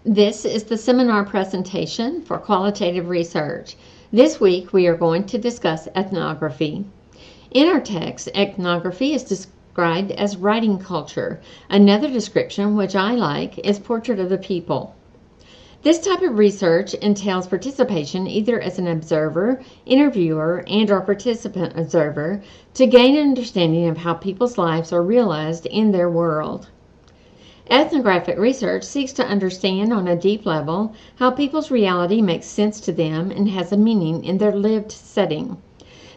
This is the seminar presentation for qualitative research. This week we are going to discuss ethnography. In our text, ethnography is described as writing culture. Another description, which I like, is portrait of the people. This type of research entails participation either as an observer, interviewer, and/or participant observer to gain an understanding of how people's lives are realized in their world. Ethnographic research seeks to understand on a deep level how people's reality makes sense to them and has a meaning in their lived setting.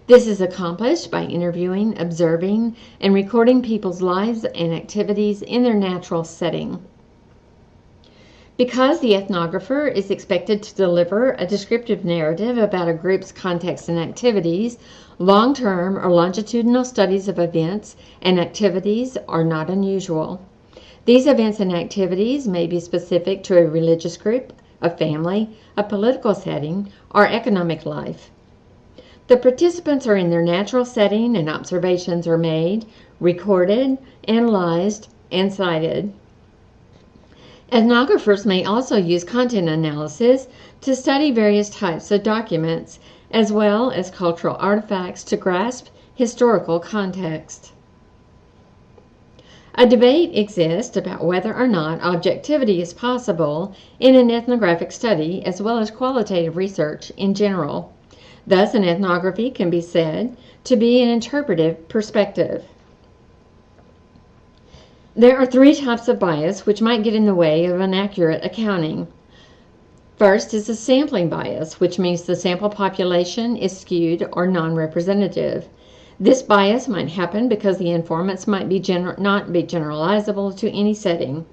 This is accomplished by interviewing, observing, and recording people's lives and activities in their natural setting. Because the ethnographer is expected to deliver a descriptive narrative about a group's context and activities, long-term or longitudinal studies of events and activities are not unusual. These events and activities may be specific to a religious group, a family, a political setting, or economic life. The participants are in their natural setting and observations are made, recorded, analyzed, and cited. Ethnographers may also use content analysis to study various types of documents, as well as cultural artifacts to grasp historical context. A debate exists about whether or not objectivity is possible in an ethnographic study as well as qualitative research in general. Thus, an ethnography can be said to be an interpretive perspective. There are three types of bias which might get in the way of an accurate accounting. First is a sampling bias, which means the sample population is skewed or non-representative. This bias might happen because the informants might not be generalizable to any setting.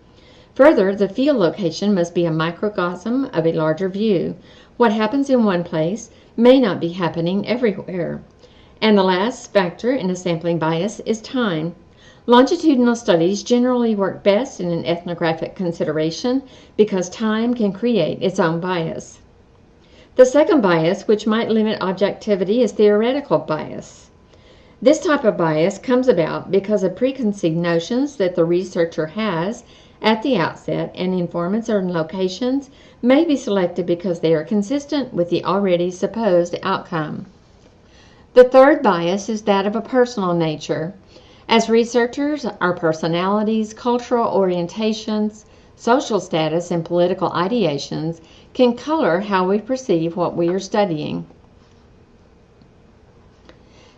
Further, the field location must be a microcosm of a larger view. What happens in one place may not be happening everywhere. And the last factor in a sampling bias is time. Longitudinal studies generally work best in an ethnographic consideration because time can create its own bias. The second bias, which might limit objectivity, is theoretical bias. This type of bias comes about because of preconceived notions that the researcher has at the outset, and informants or locations may be selected because they are consistent with the already supposed outcome. The third bias is that of a personal nature. As researchers, our personalities, cultural orientations, social status, and political ideations can color how we perceive what we are studying.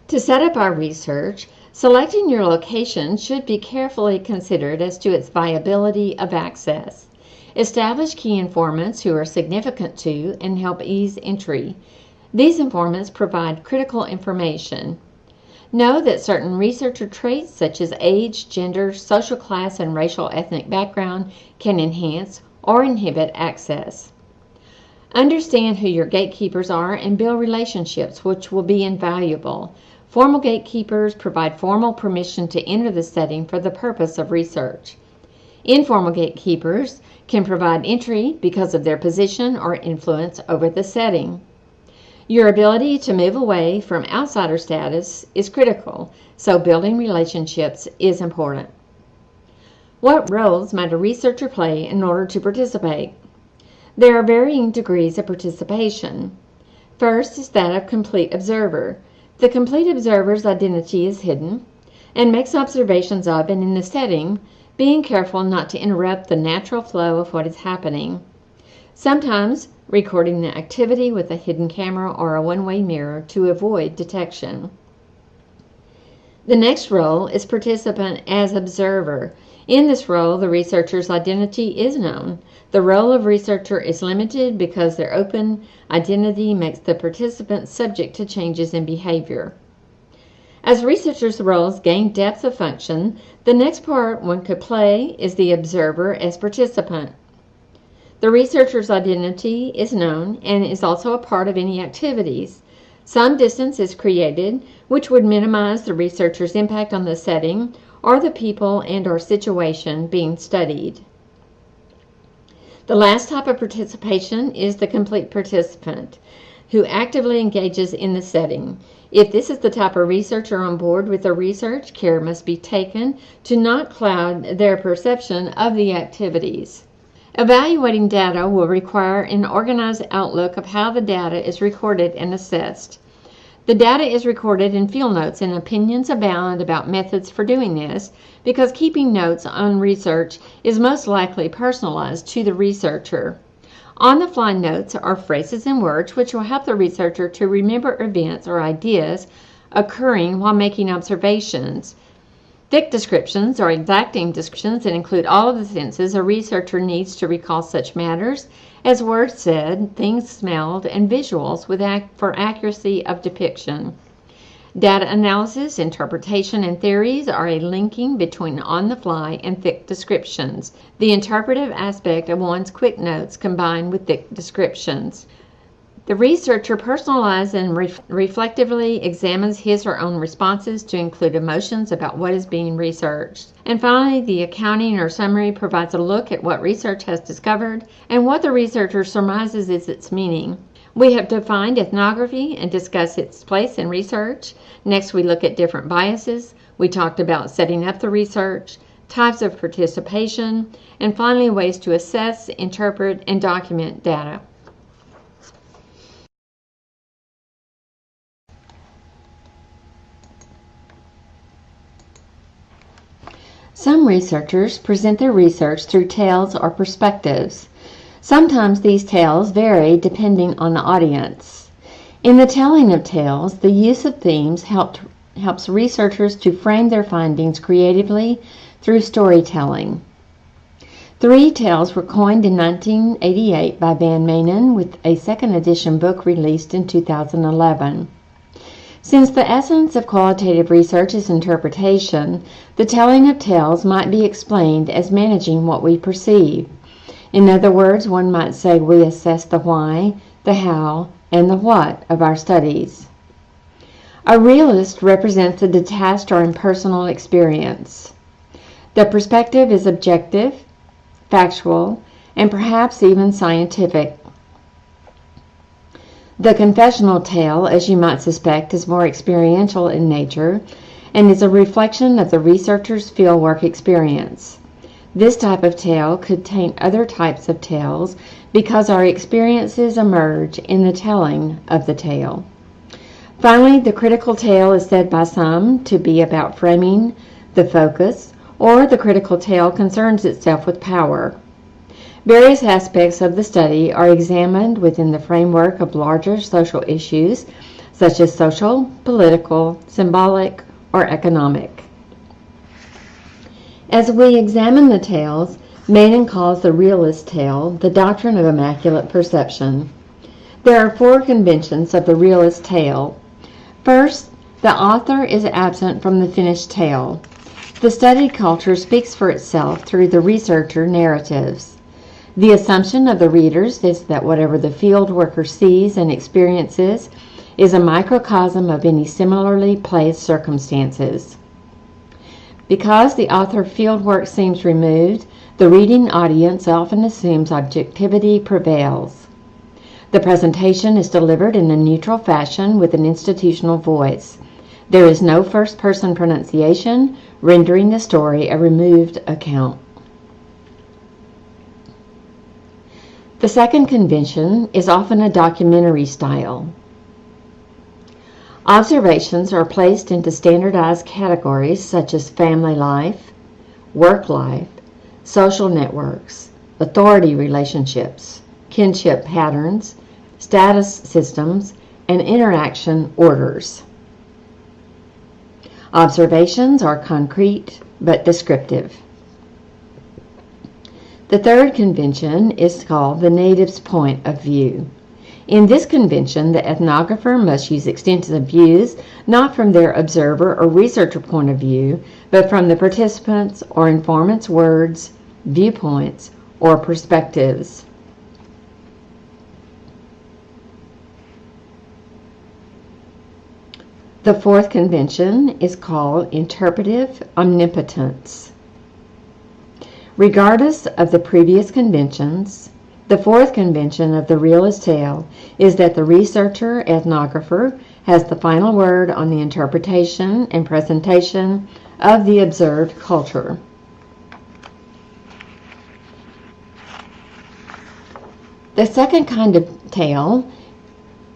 To set up our research, selecting your location should be carefully considered as to its viability of access. Establish key informants who are significant to and help ease entry. These informants provide critical information. Know that certain researcher traits such as age, gender, social class, and racial ethnic background can enhance or inhibit access. Understand who your gatekeepers are and build relationships which will be invaluable. Formal gatekeepers provide formal permission to enter the setting for the purpose of research. Informal gatekeepers can provide entry because of their position or influence over the setting. Your ability to move away from outsider status is critical, so building relationships is important. What roles might a researcher play in order to participate? There are varying degrees of participation. First is that of complete observer. The complete observer's identity is hidden and makes observations of and in the setting, being careful not to interrupt the natural flow of what is happening. Sometimes recording the activity with a hidden camera or a one-way mirror to avoid detection. The next role is participant as observer. In this role, the researcher's identity is known. The role of researcher is limited because their open identity makes the participant subject to changes in behavior. As researchers' roles gain depth of function, the next part one could play is the observer as participant. The researcher's identity is known and is also a part of any activities. Some distance is created, which would minimize the researcher's impact on the setting or the people and/or situation being studied. The last type of participation is the complete participant, who actively engages in the setting. If this is the type of researcher on board with the research, care must be taken to not cloud their perception of the activities. Evaluating data will require an organized outlook of how the data is recorded and assessed. The data is recorded in field notes, and opinions abound about methods for doing this because keeping notes on research is most likely personalized to the researcher. On-the-fly notes are phrases and words which will help the researcher to remember events or ideas occurring while making observations. Thick descriptions are exacting descriptions that include all of the senses a researcher needs to recall such matters as words said, things smelled, and visuals for accuracy of depiction. Data analysis, interpretation, and theories are a linking between on-the-fly and thick descriptions, the interpretive aspect of one's quick notes combined with thick descriptions. The researcher personalizes and reflectively examines his or her own responses to include emotions about what is being researched. And finally, the accounting or summary provides a look at what research has discovered and what the researcher surmises is its meaning. We have defined ethnography and discussed its place in research. Next, we look at different biases. We talked about setting up the research, types of participation, and finally, ways to assess, interpret, and document data. Some researchers present their research through tales or perspectives. Sometimes these tales vary depending on the audience. In the telling of tales, the use of themes helps researchers to frame their findings creatively through storytelling. 3 tales were coined in 1988 by Maanen with a second edition book released in 2011. Since the essence of qualitative research is interpretation, the telling of tales might be explained as managing what we perceive. In other words, one might say we assess the why, the how, and the what of our studies. A realist represents a detached or impersonal experience. The perspective is objective, factual, and perhaps even scientific. The confessional tale, as you might suspect, is more experiential in nature and is a reflection of the researcher's fieldwork experience. This type of tale could taint other types of tales because our experiences emerge in the telling of the tale. Finally, the critical tale is said by some to be about framing the focus, or the critical tale concerns itself with power. Various aspects of the study are examined within the framework of larger social issues such as social, political, symbolic, or economic. As we examine the tales, Maanen calls the realist tale the doctrine of immaculate perception. There are 4 conventions of the realist tale. First, the author is absent from the finished tale. The studied culture speaks for itself through the researcher narratives. The assumption of the readers is that whatever the field worker sees and experiences is a microcosm of any similarly placed circumstances. Because the author fieldwork seems removed, the reading audience often assumes objectivity prevails. The presentation is delivered in a neutral fashion with an institutional voice. There is no first-person pronunciation, rendering the story a removed account. The second convention is often a documentary style. Observations are placed into standardized categories such as family life, work life, social networks, authority relationships, kinship patterns, status systems, and interaction orders. Observations are concrete but descriptive. The third convention is called the native's point of view. In this convention, the ethnographer must use extensive views, not from their observer or researcher point of view, but from the participants' or informant's words, viewpoints, or perspectives. The fourth convention is called interpretive omnipotence. Regardless of the previous conventions, the fourth convention of the realist tale is that the researcher ethnographer has the final word on the interpretation and presentation of the observed culture. The second kind of tale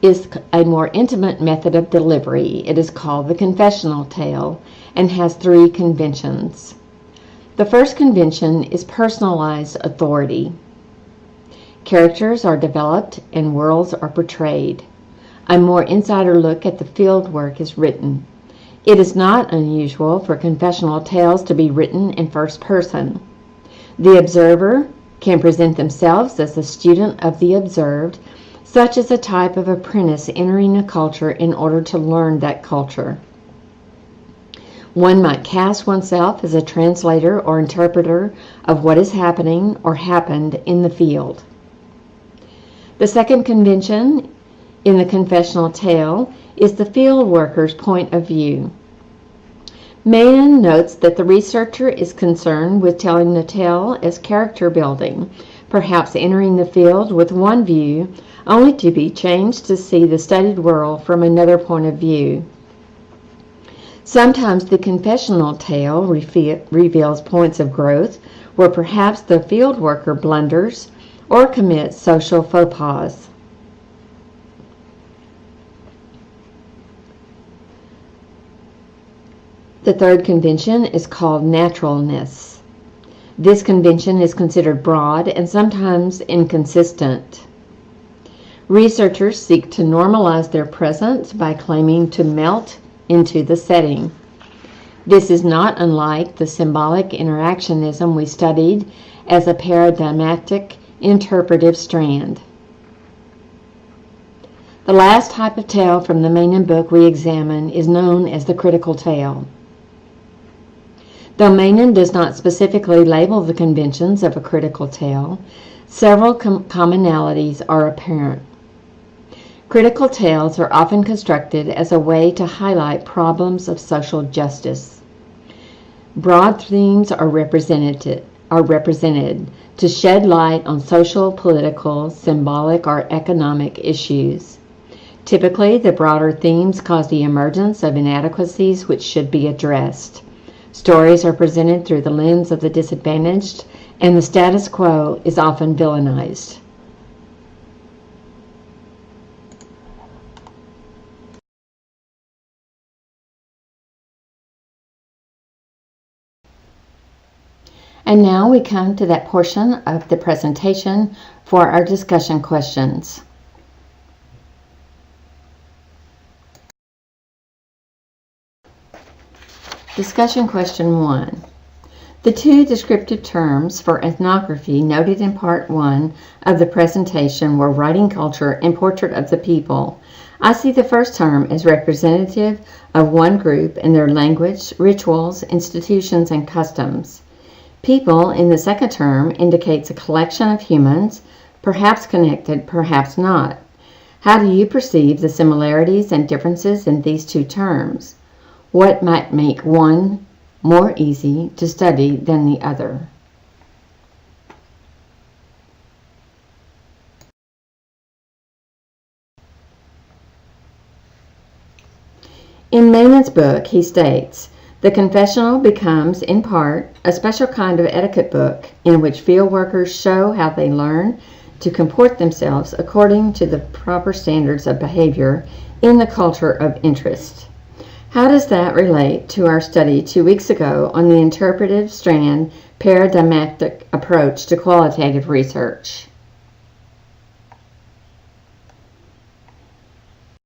is a more intimate method of delivery. It is called the confessional tale and has 3 conventions. The first convention is personalized authority. Characters are developed and worlds are portrayed. A more insider look at the field work is written. It is not unusual for confessional tales to be written in first person. The observer can present themselves as a student of the observed, such as a type of apprentice entering a culture in order to learn that culture. One might cast oneself as a translator or interpreter of what is happening or happened in the field. The second convention in the confessional tale is the field worker's point of view. Maanen notes that the researcher is concerned with telling the tale as character building, perhaps entering the field with one view, only to be changed to see the studied world from another point of view. Sometimes the confessional tale reveals points of growth where perhaps the field worker blunders or commits social faux pas. The third convention is called naturalness. This convention is considered broad and sometimes inconsistent. Researchers seek to normalize their presence by claiming to melt into the setting. This is not unlike the symbolic interactionism we studied as a paradigmatic interpretive strand. The last type of tale from the Maanen book we examine is known as the critical tale. Though Maanen does not specifically label the conventions of a critical tale, several commonalities are apparent. Critical tales are often constructed as a way to highlight problems of social justice. Broad themes are represented to shed light on social, political, symbolic, or economic issues. Typically, the broader themes cause the emergence of inadequacies which should be addressed. Stories are presented through the lens of the disadvantaged, and the status quo is often villainized. And now we come to that portion of the presentation for our discussion questions. Discussion question 1. The 2 descriptive terms for ethnography noted in part 1 of the presentation were writing culture and portrait of the people. I see the first term as representative of one group and their language, rituals, institutions, and customs. People in the second term indicates a collection of humans, perhaps connected, perhaps not. How do you perceive the similarities and differences in these 2 terms? What might make one more easy to study than the other? In Maanen's book, he states, the confessional becomes, in part, a special kind of etiquette book in which field workers show how they learn to comport themselves according to the proper standards of behavior in the culture of interest. How does that relate to our study 2 weeks ago on the interpretive strand paradigmatic approach to qualitative research?